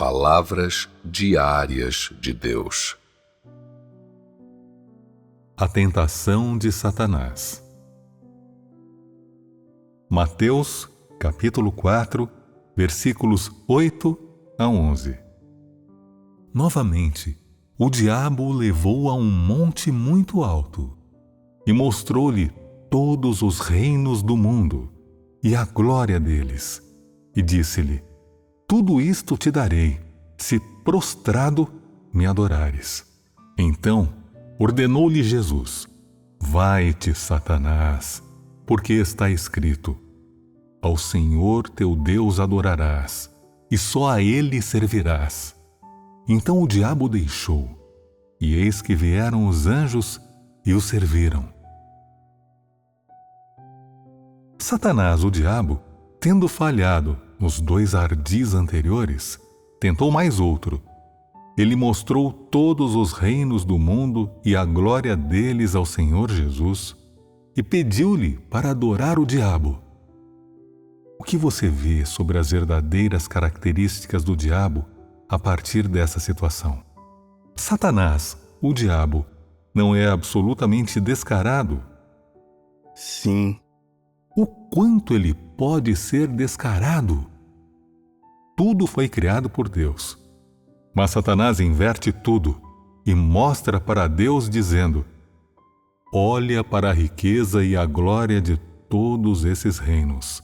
Palavras diárias de Deus. A tentação de Satanás. Mateus, capítulo 4, versículos 8 a 11. Novamente, o diabo o levou a um monte muito alto e mostrou-lhe todos os reinos do mundo e a glória deles, e disse-lhe: tudo isto te darei, se prostrado me adorares. Então ordenou-lhe Jesus: vai-te, Satanás, porque está escrito: ao Senhor teu Deus adorarás, e só a Ele servirás. Então o diabo o deixou, e eis que vieram os anjos e o serviram. Satanás, o diabo, tendo falhado nos 2 ardis anteriores, tentou mais outro. Ele mostrou todos os reinos do mundo e a glória deles ao Senhor Jesus e pediu-lhe para adorar o diabo. O que você vê sobre as verdadeiras características do diabo a partir dessa situação? Satanás, o diabo, não é absolutamente descarado? Sim. O quanto ele pode ser descarado? Tudo foi criado por Deus. Mas Satanás inverte tudo e mostra para Deus dizendo: olha para a riqueza e a glória de todos esses reinos.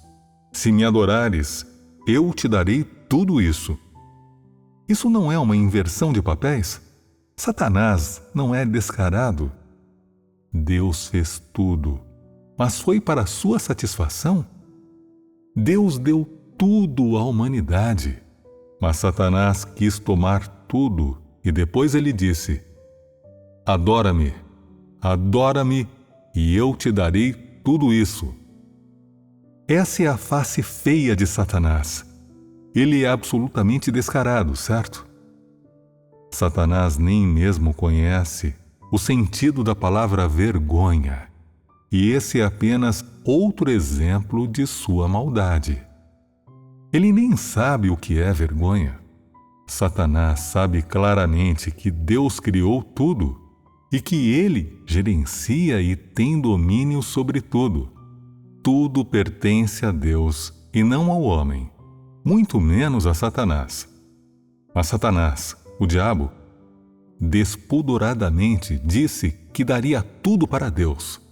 Se me adorares, eu te darei tudo isso. Isso não é uma inversão de papéis? Satanás não é descarado? Deus fez tudo, mas foi para a sua satisfação? Deus deu tudo à humanidade, mas Satanás quis tomar tudo e depois ele disse: adora-me, adora-me e eu te darei tudo isso. Essa é a face feia de Satanás. Ele é absolutamente descarado, certo? Satanás nem mesmo conhece o sentido da palavra vergonha. E esse é apenas outro exemplo de sua maldade. Ele nem sabe o que é vergonha. Satanás sabe claramente que Deus criou tudo e que ele gerencia e tem domínio sobre tudo. Tudo pertence a Deus e não ao homem, muito menos a Satanás. Mas Satanás, o diabo, despudoradamente disse que daria tudo para Deus.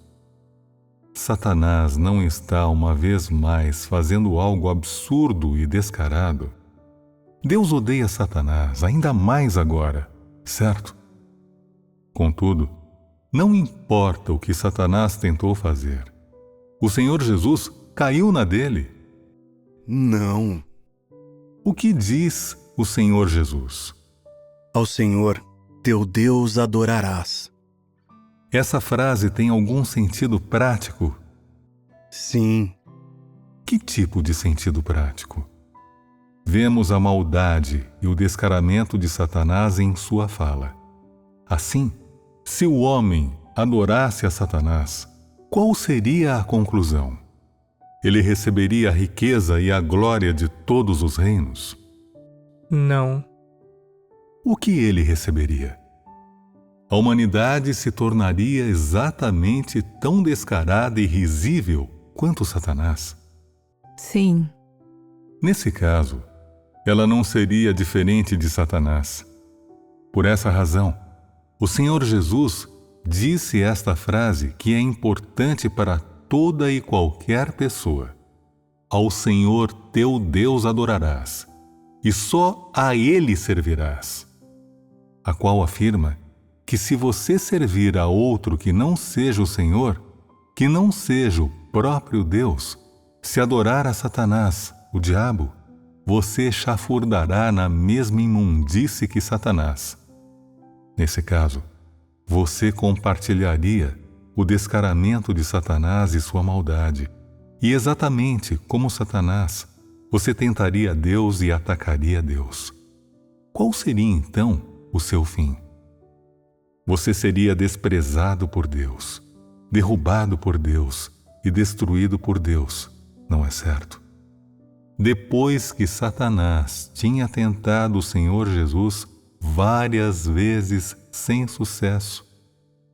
Satanás não está uma vez mais fazendo algo absurdo e descarado? Deus odeia Satanás ainda mais agora, certo? Contudo, não importa o que Satanás tentou fazer. O Senhor Jesus caiu na dele. Não. O que diz o Senhor Jesus? Ao Senhor teu Deus adorarás. Essa frase tem algum sentido prático? Sim. Que tipo de sentido prático? Vemos a maldade e o descaramento de Satanás em sua fala. Assim, se o homem adorasse a Satanás, qual seria a conclusão? Ele receberia a riqueza e a glória de todos os reinos? Não. O que ele receberia? A humanidade se tornaria exatamente tão descarada e risível quanto Satanás? Sim. Nesse caso, ela não seria diferente de Satanás. Por essa razão, o Senhor Jesus disse esta frase que é importante para toda e qualquer pessoa: ao Senhor teu Deus adorarás, e só a Ele servirás. A qual afirma que se você servir a outro que não seja o Senhor, que não seja o próprio Deus, se adorar a Satanás, o diabo, você chafurdará na mesma imundície que Satanás. Nesse caso, você compartilharia o descaramento de Satanás e sua maldade, e exatamente como Satanás, você tentaria Deus e atacaria Deus. Qual seria então o seu fim? Você seria desprezado por Deus, derrubado por Deus e destruído por Deus, não é certo? Depois que Satanás tinha tentado o Senhor Jesus várias vezes sem sucesso,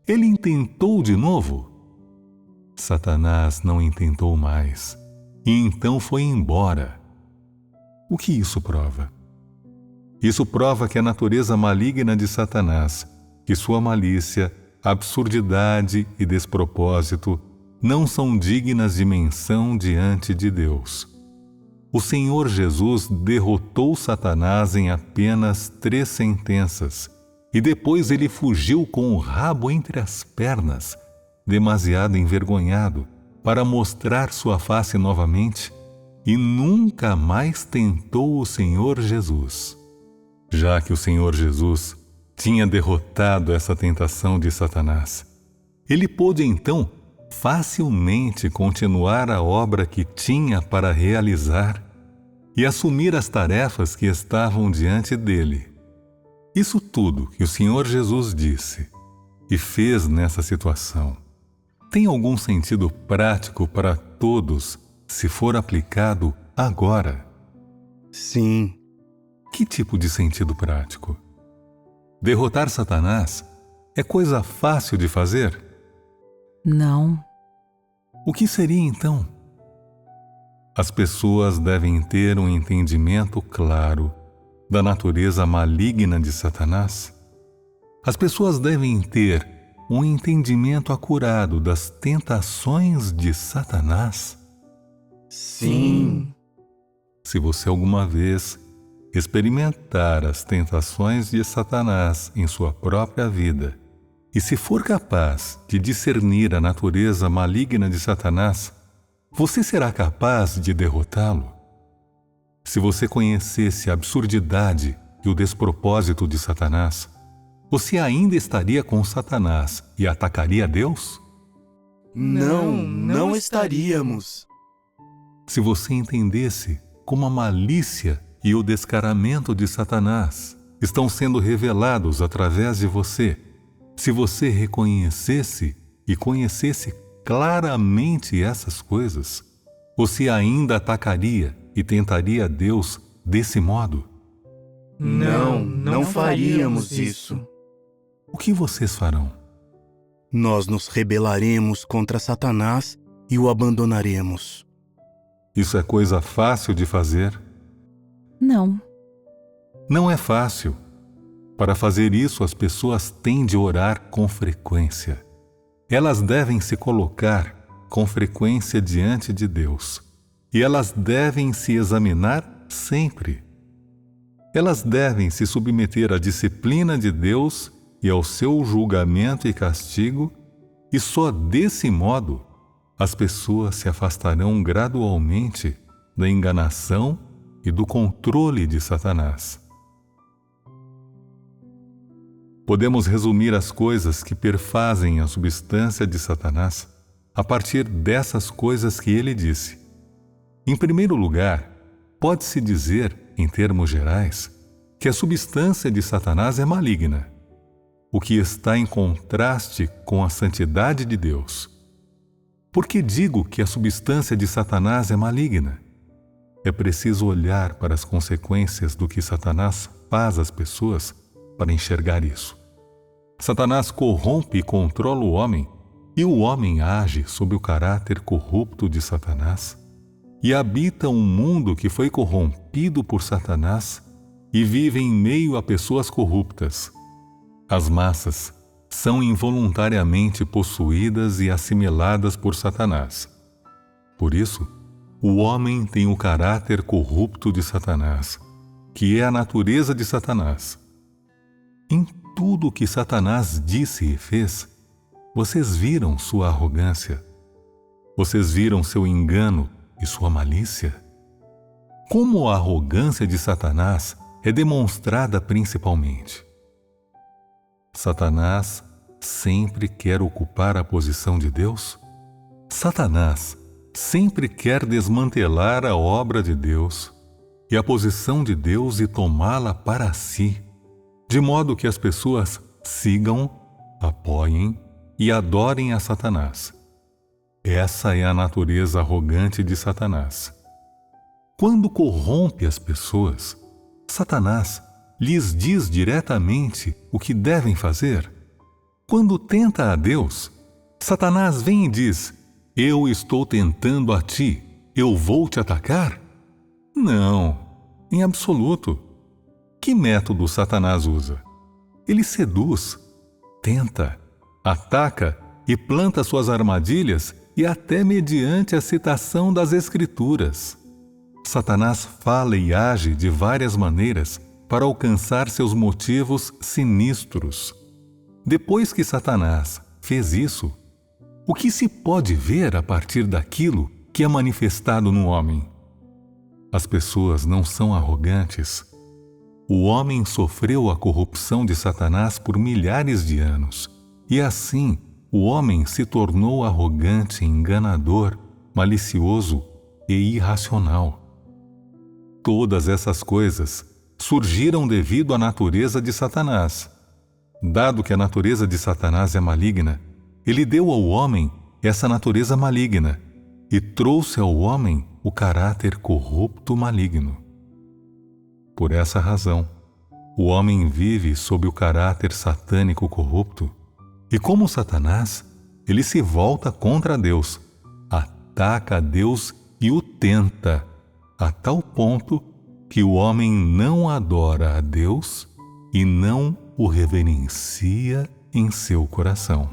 ele intentou de novo. Satanás não intentou mais e então foi embora. O que isso prova? Isso prova que a natureza maligna de Satanás, que sua malícia, absurdidade e despropósito não são dignas de menção diante de Deus. O Senhor Jesus derrotou Satanás em apenas 3 sentenças e depois ele fugiu com o rabo entre as pernas, demasiado envergonhado para mostrar sua face novamente, e nunca mais tentou o Senhor Jesus. Já que o Senhor Jesus tinha derrotado essa tentação de Satanás, ele pôde então facilmente continuar a obra que tinha para realizar e assumir as tarefas que estavam diante dele. Isso tudo que o Senhor Jesus disse e fez nessa situação tem algum sentido prático para todos se for aplicado agora? Sim. Que tipo de sentido prático? Derrotar Satanás é coisa fácil de fazer? Não. O que seria então? As pessoas devem ter um entendimento claro da natureza maligna de Satanás. As pessoas devem ter um entendimento acurado das tentações de Satanás. Sim. Se você alguma vez experimentar as tentações de Satanás em sua própria vida, e se for capaz de discernir a natureza maligna de Satanás, você será capaz de derrotá-lo? Se você conhecesse a absurdidade e o despropósito de Satanás, você ainda estaria com Satanás e atacaria Deus? Não estaríamos. Se você entendesse como a malícia e o descaramento de Satanás estão sendo revelados através de você, se você reconhecesse e conhecesse claramente essas coisas, você ainda atacaria e tentaria Deus desse modo? Não faríamos isso. O que vocês farão? Nós nos rebelaremos contra Satanás e o abandonaremos. Isso é coisa fácil de fazer? Não. Não é fácil. Para fazer isso, as pessoas têm de orar com frequência. Elas devem se colocar com frequência diante de Deus. E elas devem se examinar sempre. Elas devem se submeter à disciplina de Deus e ao seu julgamento e castigo, e só desse modo as pessoas se afastarão gradualmente da enganação e do controle de Satanás. Podemos resumir as coisas que perfazem a substância de Satanás a partir dessas coisas que ele disse. Em primeiro lugar, pode-se dizer, em termos gerais, que a substância de Satanás é maligna, o que está em contraste com a santidade de Deus. Por que digo que a substância de Satanás é maligna? É preciso olhar para as consequências do que Satanás faz às pessoas para enxergar isso. Satanás corrompe e controla o homem, e o homem age sob o caráter corrupto de Satanás, e habita um mundo que foi corrompido por Satanás e vive em meio a pessoas corruptas. As massas são involuntariamente possuídas e assimiladas por Satanás. Por isso, o homem tem o caráter corrupto de Satanás, que é a natureza de Satanás. Em tudo o que Satanás disse e fez, vocês viram sua arrogância. Vocês viram seu engano e sua malícia. Como a arrogância de Satanás é demonstrada principalmente? Satanás sempre quer ocupar a posição de Deus? Satanás sempre quer desmantelar a obra de Deus e a posição de Deus e tomá-la para si, de modo que as pessoas sigam, apoiem e adorem a Satanás. Essa é a natureza arrogante de Satanás. Quando corrompe as pessoas, Satanás lhes diz diretamente o que devem fazer. Quando tenta a Deus, Satanás vem e diz: eu estou tentando a ti, eu vou te atacar? Não, em absoluto. Que método Satanás usa? Ele seduz, tenta, ataca e planta suas armadilhas, e até mediante a citação das Escrituras. Satanás fala e age de várias maneiras para alcançar seus motivos sinistros. Depois que Satanás fez isso, o que se pode ver a partir daquilo que é manifestado no homem? As pessoas não são arrogantes. O homem sofreu a corrupção de Satanás por milhares de anos, e assim o homem se tornou arrogante, enganador, malicioso e irracional. Todas essas coisas surgiram devido à natureza de Satanás. Dado que a natureza de Satanás é maligna, ele deu ao homem essa natureza maligna e trouxe ao homem o caráter corrupto maligno. Por essa razão, o homem vive sob o caráter satânico corrupto, e como Satanás, ele se volta contra Deus, ataca a Deus e o tenta, a tal ponto que o homem não adora a Deus e não o reverencia em seu coração.